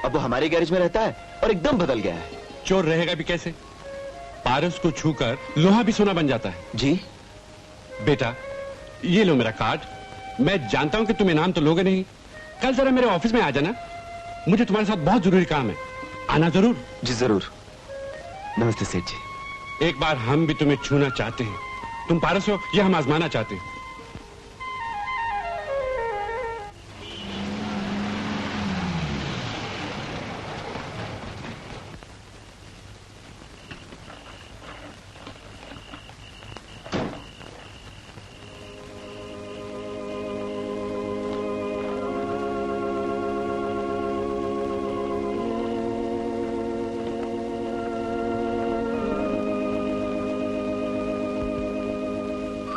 अब वो हमारे गैरेज में रहता है और एकदम बदल गया है। चोर रहेगा भी कैसे? पारस को छूकर लोहा भी सोना बन जाता है। जी बेटा, ये लो मेरा कार्ड। मैं जानता हूं कि तुम इनाम तो लोगे नहीं। कल जरा मेरे ऑफिस में आ जाना, मुझे तुम्हारे साथ बहुत जरूरी काम है। आना जरूर। जी जरूर। नमस्ते सेठ जी। एक बार हम भी तुम्हें छूना चाहते हैं। तुम पारस हो, यह हम आजमाना चाहते हैं।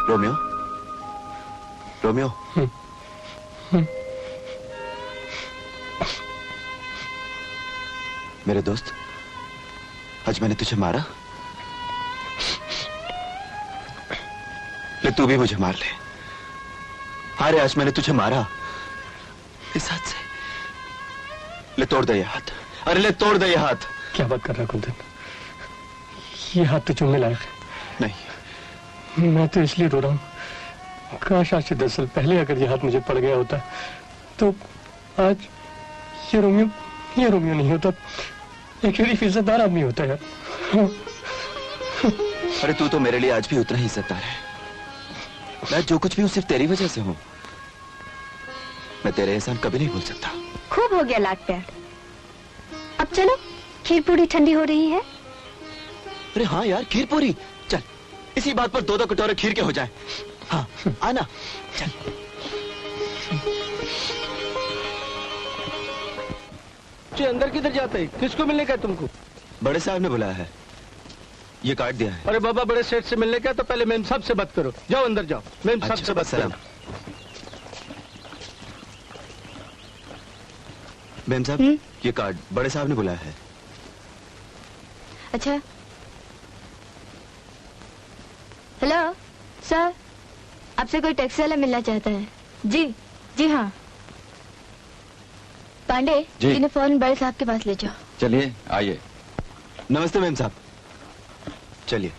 Romeo, Romeo. मेरे दोस्त, आज मैंने तुझे मारा, ले तू भी मुझे मार ले। अरे आज मैंने तुझे मारा इस हाथ से। ले तोड़ दे ये हाथ। अरे ले तोड़ दे ये हाथ। क्या बात कर रहा है कुंदन? ये हाथ तो चूमने लायक है नहीं। मैं तो इसलिए रो रहा हूँ, काश आज से 10 साल पहले अगर ये हाथ मुझे पड़ गया होता तो आज ये रोमियो नहीं होता, एक शरीफ इज्जतदार आदमी होता यार। अरे तू तो मेरे लिए आज भी उतना ही इज्जतदार है। मैं जो कुछ भी हूँ सिर्फ तेरी वजह से हूँ। मैं तेरे एहसान कभी नहीं भूल सकता। खूब हो गया लाड प्यार। अब चलो, खीर पूरी ठंडी हो रही है। अरे हाँ यार, खीर पूरी। चल, इसी बात पर 2-2 कटोरे खीर के हो जाए। हाँ आना, चल। अंदर किधर जाते हैं? किसको मिलने का है तुमको? बड़े साहब ने बुलाया है, ये कार्ड दिया है। अरे बाबा, बड़े सेठ से मिलने का तो पहले मेम साहब से बात करो। जाओ अंदर जाओ, मेम साहब से बात करो। मेम साहब, ये कार्ड बड़े साहब ने बुलाया है। अच्छा। हेलो सर, आपसे कोई टैक्सी वाला मिलना चाहता है। जी जी हाँ। पांडे जी। इन्हें फौरन बड़े साहब के पास ले जाओ। चलिए आइए। नमस्ते मैम साहब। चलिए।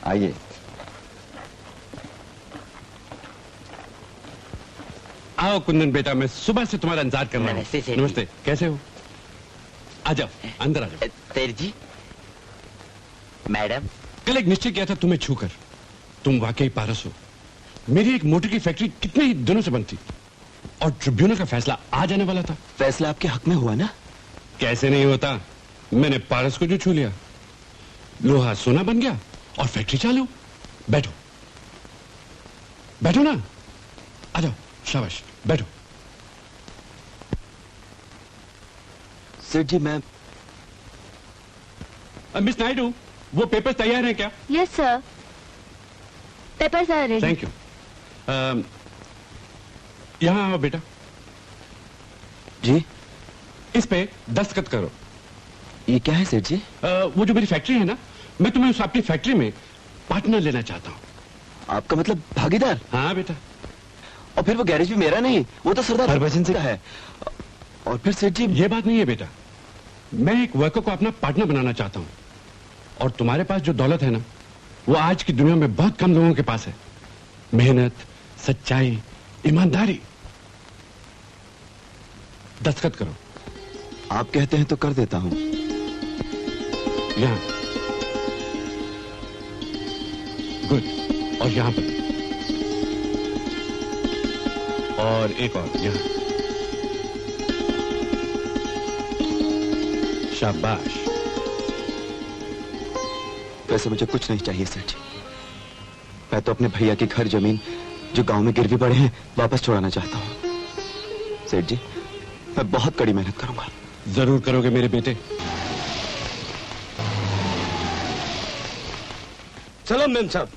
आइए। आओ कुंदन बेटा, मैं सुबह से तुम्हारा इंतजार कर रहा हूँ। नमस्ते सेठ जी। नमस्ते, कैसे हो? आ जाओ, अंदर आ जाओ। सेठ जी, मैडम। कल एक निश्चय किया था तुम्हें छूकर। तुम वाकई पारस हो। मेरी एक मोटर की फैक्ट्री कितने ही दिनों से बंद थी और ट्रिब्यूनल का फैसला आज आने वाला था। फैसला आपके हक में हुआ ना? कैसे नहीं होता? मैंने पारस को जो छू लिया, लोहा सोना बन गया और फैक्ट्री चालू। बैठो बैठो ना, आ जाओ, शाबाश, बैठो। सेठ जी मैं मिस नायडू, वो पेपर्स तैयार हैं क्या? Yes sir, papers are ready. Thank you. यहां आओ बेटा। जी। इस पे दस्तखत करो। ये क्या है सेठ जी? वो जो मेरी फैक्ट्री है ना, मैं तुम्हें उस आपकी फैक्ट्री में पार्टनर लेना चाहता हूँ। आपका मतलब भागीदार? हाँ बेटा। और फिर वो गैरेज भी मेरा नहीं, वो तो सरदार हरभजन सिंह का है। और फिर सेठ जी ये बात नहीं है बेटा, मैं एक वर्कर को अपना पार्टनर बनाना चाहता हूँ। और तुम्हारे पास जो दौलत है ना, वो आज की दुनिया में बहुत कम लोगों के पास है। मेहनत, सच्चाई, ईमानदारी। दस्तखत करो। आप कहते हैं तो कर देता हूँ। यहाँ। गुड। और यहाँ पर। और एक और यहाँ। शाबाश। वैसे मुझे कुछ नहीं चाहिए सेठ जी। मैं तो अपने भैया की घर जमीन जो गांव में गिरवी पड़े हैं वापस छुड़ाना चाहता हूँ। सेठ जी मैं बहुत कड़ी मेहनत करूंगा। जरूर करोगे मेरे बेटे। चलो मैम साहब।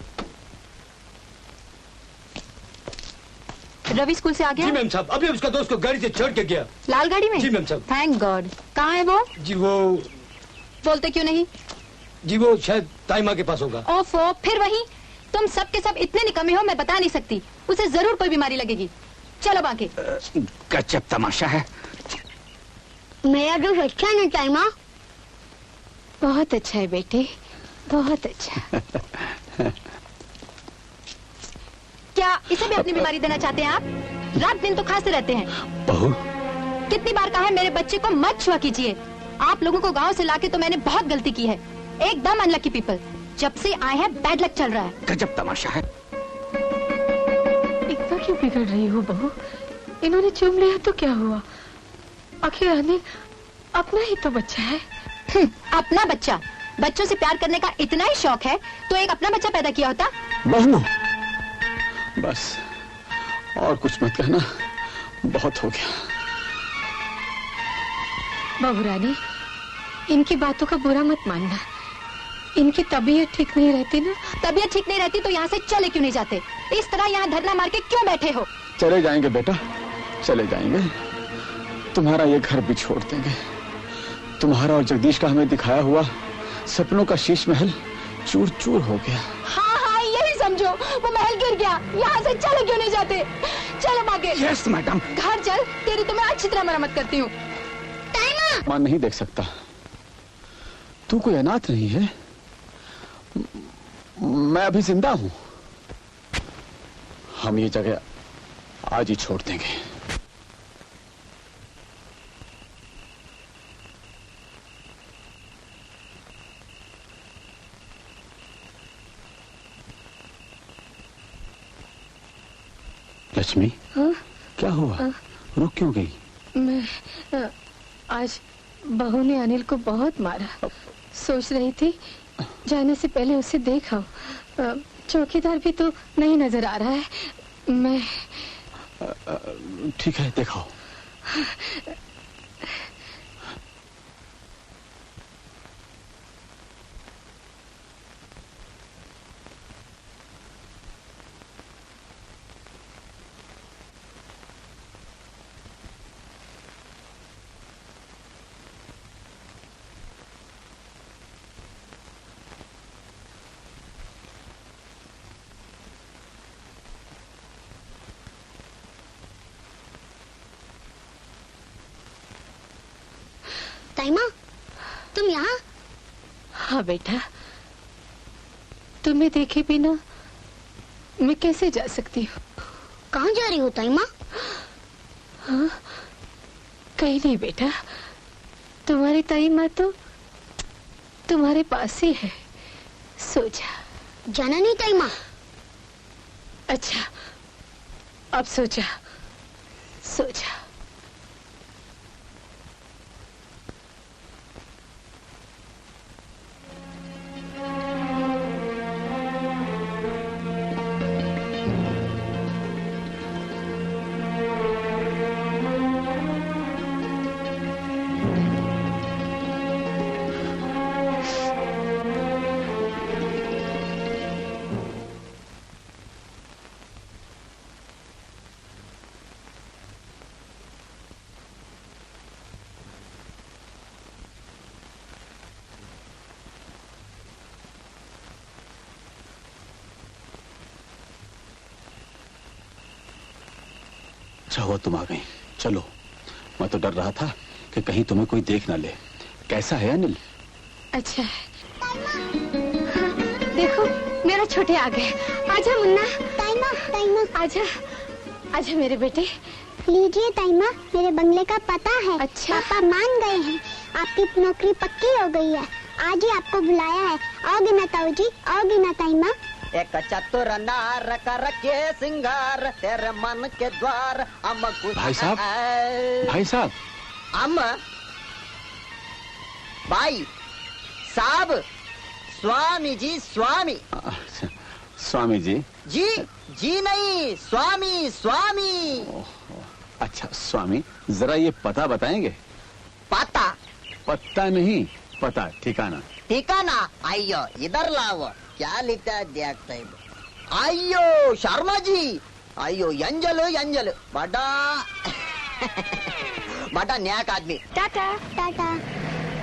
रवि स्कूल से आ गया? जी मैम साहब, अभी उसका दोस्त को गाड़ी से चढ़ के गया। लाल गाड़ी में? जी मैम साहब। Thank God. कहाँ है वो? जी वो बोलते क्यों नहीं? जी वो शायद ताइमा के पास होगा। ओफो, फिर वही। तुम सब के सब इतने निकम्मे हो, मैं बता नहीं सकती। उसे जरूर कोई बीमारी लगेगी। चलो बाकी। गजब तमाशा है। मेरा दोस्त अच्छा है ना ताइमा? बहुत अच्छा है बेटे, बहुत अच्छा। क्या इसे भी अपनी बीमारी देना चाहते हैं आप? रात दिन तो खांसते रहते हैं। बहू, कितनी बार कहा है मेरे बच्चे को मत छुआ कीजिए। आप लोगों को गांव से लाके तो मैंने बहुत गलती की है। एकदम अनलकी पीपल। जब से आए हैं बैड लक चल रहा है। गजब तमाशा है। इतना क्यों बिगड़ रही हो बहू? इन्होंने चूम लिया तो क्या हुआ? आखिर अनिल अपना ही तो बच्चा है। अपना बच्चा? बच्चों से प्यार करने का इतना ही शौक है तो एक अपना बच्चा पैदा किया होता। बहू बस और कुछ मत कहना, बहुत हो गया। बहू रानी, इनकी बातों का बुरा मत मानना। इनकी तबीयत ठीक नहीं रहती ना। तबीयत ठीक नहीं रहती तो यहाँ से चले क्यों नहीं जाते? इस तरह यहाँ धरना मार के क्यों बैठे हो? चले जाएंगे बेटा, चले जाएंगे। तुम्हारा ये घर भी छोड़ देंगे। तुम्हारा और जगदीश का हमें दिखाया हुआ सपनों का शीश महल चूर चूर हो गया। हाँ हाँ यही समझो, वो महल गिर गया। यहाँ से चले क्यों नहीं जाते? चलो भागे। Yes madam. घर चल, तेरी तो मैं अच्छी तरह मरम्मत करती हूँ। मान नहीं देख सकता। तू कोई अनाथ नहीं है। मैं अभी जिंदा हूं। हम ये जगह आज ही छोड़ देंगे। लक्ष्मी, क्या हुआ? रुक क्यों गई? मैं आज बहू ने अनिल को बहुत मारा। सोच रही थी जाने से पहले उसे देखा। चौकीदार भी तो नहीं नजर आ रहा है। मैं ठीक है, दिखाओ। ताईमा, तुम यहाँ? हाँ बेटा, तुम्हें देखे बिना मैं कैसे जा सकती हूँ? कहाँ जा रही हो ताईमा? हाँ, कहीं नहीं बेटा, तुम्हारी ताईमा तो तुम्हारे पास ही है, सो जा। जाना नहीं ताईमा? अच्छा, अब सो जा, सो जा। अच्छा हुआ तुम आ गई। चलो, मैं तो डर रहा था कि कहीं तुम्हें कोई देख ना ले। कैसा है अनिल? अच्छा है। देखो, मेरा छोटे आ गए। आजा मुन्ना। ताईमा, ताईमा। आजा, आजा मेरे बेटे। लीजिए ताईमा, मेरे बंगले का पता है। अच्छा। पापा मान गए हैं, आपकी नौकरी पक्की हो गई है। आज ही आपको बुलाया है। आओगे ना ताऊ जी? आओगे ना ताईमा? एक चतुर नार कर के सिंगार, तेरे मन के द्वार हम भाई साहब, भाई साहब। हम भाई साहब, स्वामी जी, स्वामी। स्वामी जी? जी जी नहीं, स्वामी स्वामी। अच्छा स्वामी, जरा ये पता बताएंगे? पता? पता नहीं, पता, ठिकाना। ठिकाना? आइयो इधर लाओ, क्या लिखा है देखते हैं। आइयो शर्मा जी, आइयो अंजल अंजल, बड़ा बड़ा न्याक आदमी। टाटा टाटा।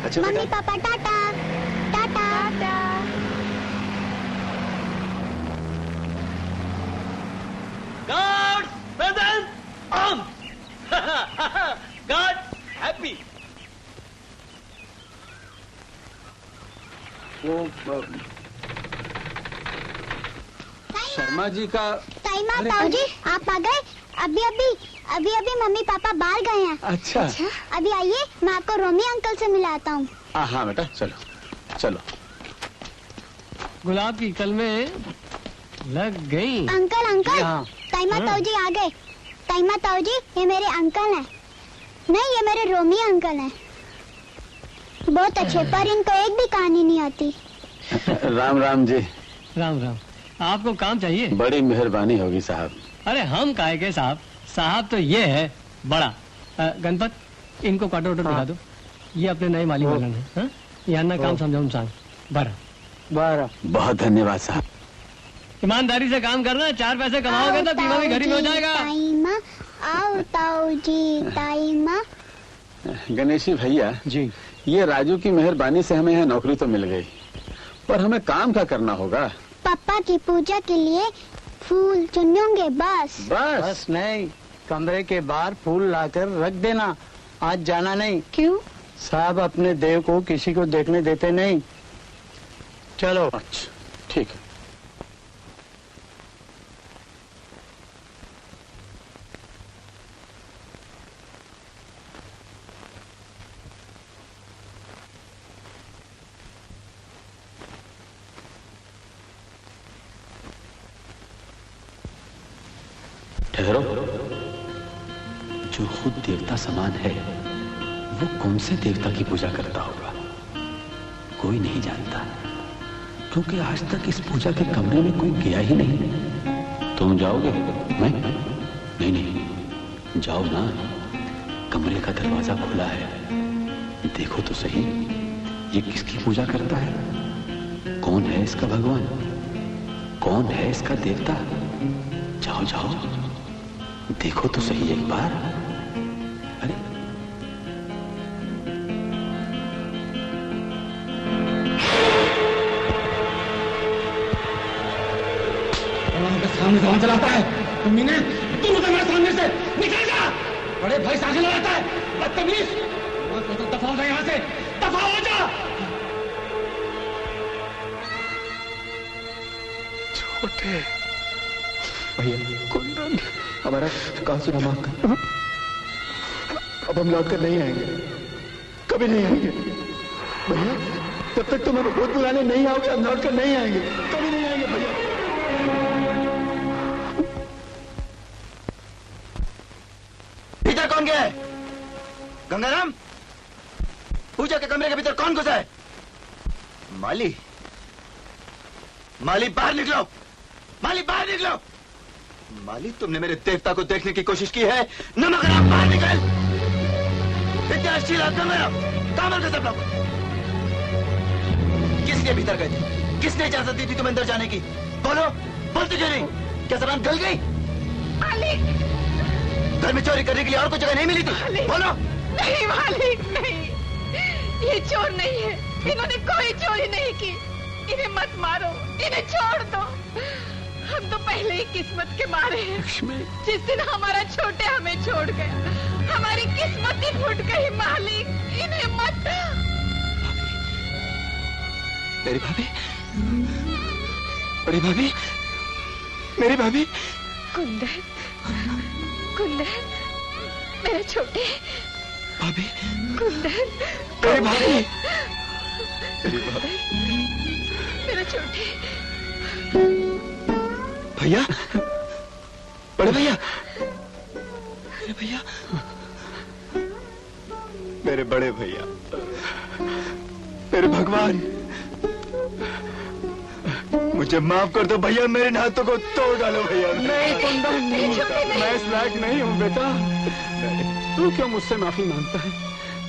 अच्छा mummy papa Tata Tata Tata. God present arms. God happy. वो शर्मा जी का। ताईमा, ताऊ जी आप आ गए? अभी मम्मी पापा बाहर गए हैं। अच्छा। अभी आइए, मैं आपको रोमी अंकल से मिलाता हूँ। हाँ बेटा, चलो चलो। गुलाब की कलमें लग गई। अंकल अंकल, हाँ। ताईमा ताऊ जी आ गए। ताईमा ताऊ जी, ये मेरे अंकल हैं। नहीं, ये मेरे रोमी अंकल हैं। बहुत अच्छे, पर इनको एक भी कहानी नहीं आती। राम राम जी। राम राम। आपको काम चाहिए? बड़ी मेहरबानी होगी साहब। अरे हम काहे के साहब, साहब तो ये है बड़ा। गणपत, इनको क्वार्टर ऑर्डर दिखा दो। ये अपने नए मालिक वालन है। हाँ? यहाँ ना काम समझाऊं सांग। बारह। बहुत धन्यवाद साहब। ईमानदारी से काम करना, 4 पैसे कमाओगे तो बीमा भी घर में हो जाएगा। ताईमा, आओ ताऊ जी। ताईमा। गणेशी भैया जी, ये राजू की मेहरबानी से हमें यहाँ नौकरी तो मिल गई, पर हमें काम क्या करना होगा? पापा की पूजा के लिए फूल चुनेंगे बस। बस नहीं, कमरे के बाहर फूल लाकर रख देना। आज जाना नहीं। क्यों? साहब अपने देव को किसी को देखने देते नहीं। चलो। अच्छा ठीक है। ठहरो, जो खुद देवता समान है वो कौन से देवता की पूजा करता होगा? कोई नहीं जानता, क्योंकि आज तक इस पूजा के कमरे में कोई गया ही नहीं। तुम जाओगे? मैं? नहीं, जाओ ना। कमरे का दरवाजा खुला है, देखो तो सही, ये किसकी पूजा करता है? कौन है इसका भगवान? कौन है इसका देवता? जाओ जाओ, देखो तो सही एक बार। अरे सामने कौन चलाता है? तुम मीना, तुम उधर मेरे सामने से निकल जा। बड़े भाई साझे लगाता है, बदतमीज। दफा हो जा यहाँ से, दफा हो जा। छोटे भैया, कुंदन, हमारा कहा सुना माफ कर। अब हम लौट कर नहीं आएंगे, कभी नहीं आएंगे भैया। जब तक तुम हमें भूत बुलाने नहीं आओगे, हम लौट कर नहीं आएंगे, कभी नहीं आएंगे भैया। भीतर कौन गया है? गंगाराम, पूजा के कमरे के भीतर कौन घुसा है? माली, माली बाहर निकलो, माली बाहर निकलो। माली, तुमने मेरे देवता को देखने की कोशिश की है। नमक राम, बाहर निकल। विद्याशीला, गंगाराम, कामल का सब लोग किसके भीतर गए थे? किसने इजाजत दी थी तुम्हें अंदर जाने की? बोलो, बोलते क्यों नहीं? क्या जबान गल गई? मालिक, घर में चोरी करने के लिए और कोई जगह नहीं मिली थी? बोलो। नहीं मालिक, नहीं, ये चोर नहीं है। इन्होंने कोई चोरी नहीं की। इन्हें मत मारो, इन्हें छोड़ दो। हम तो पहले ही किस्मत के मारे हैं। जिस दिन हमारा छोटे हमें छोड़ गया, हमारी किस्मत ही फूट गई। मालिक, इन्हें मत। मेरी भाभी, बड़ी भाभी, मेरी भाभी। कुंदन, कुंदन, मेरे छोटे भाभी, कुंदन, मेरी भाभी, मेरी भाभी, मेरे छोटे भैया, बड़े भैया, मेरे भैया, मेरे बड़े भैया, मेरे भगवान, मुझे माफ कर दो भैया। मेरे हाथों को तोड़ डालो भैया। नहीं कुंदन, मैं इस लायक नहीं हूँ बेटा। तू क्यों मुझसे माफी मांगता है?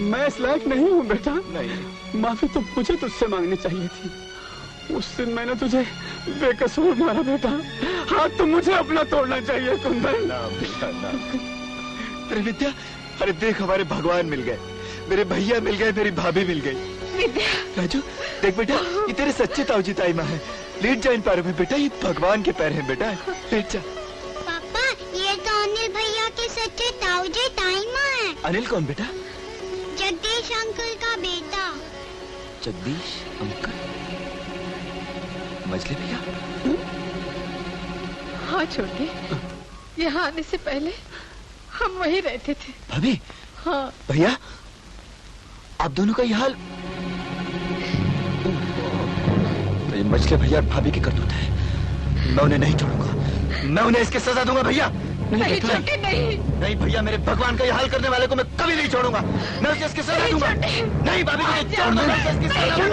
मैं इस लायक नहीं हूँ बेटा। नहीं, माफी तो मुझे तुझसे मांगनी चाहिए थी। उस दिन मैंने तुझे बेकसूर मारा बेटा। हाथ तो मुझे अपना तोड़ना चाहिए कुंदन। ना बेटा, ना। अरे विद्या, अरे देख, हमारे भगवान मिल गए, मेरे भैया मिल गए, मेरी भाभी मिल गई। विद्या, राजू देख बेटा, ये तेरे सच्चे ताऊजी ताई माँ है। लेट जा इन पैरों में बेटा, ये भगवान के पैर हैं बेटा, लेट जा। पापा, ये तो अनिल भैया के सच्चे ताऊजी ताई माँ है। अनिल कौन बेटा? जगदीश अंकल का बेटा। जगदीश अंकल, मछली भैया। हाँ छोटे, यहाँ आने से पहले हम वहीं रहते थे। भाभी, हाँ भैया, आप दोनों का ये हाल। तो ये मछली भैया और भाभी की करतूत है। मैं उन्हें नहीं छोड़ूंगा, मैं उन्हें इसकी सजा दूंगा भैया। नहीं छोटे, नहीं, नहीं भैया, मेरे भगवान का ये हाल करने वाले को मैं कभी नहीं छोड़ूंगा। मैं उसे इसकी सजा दूंगा। नहीं भाभी, मुझे छोड़ दो, मैं उसे इसकी सजा दूंगा।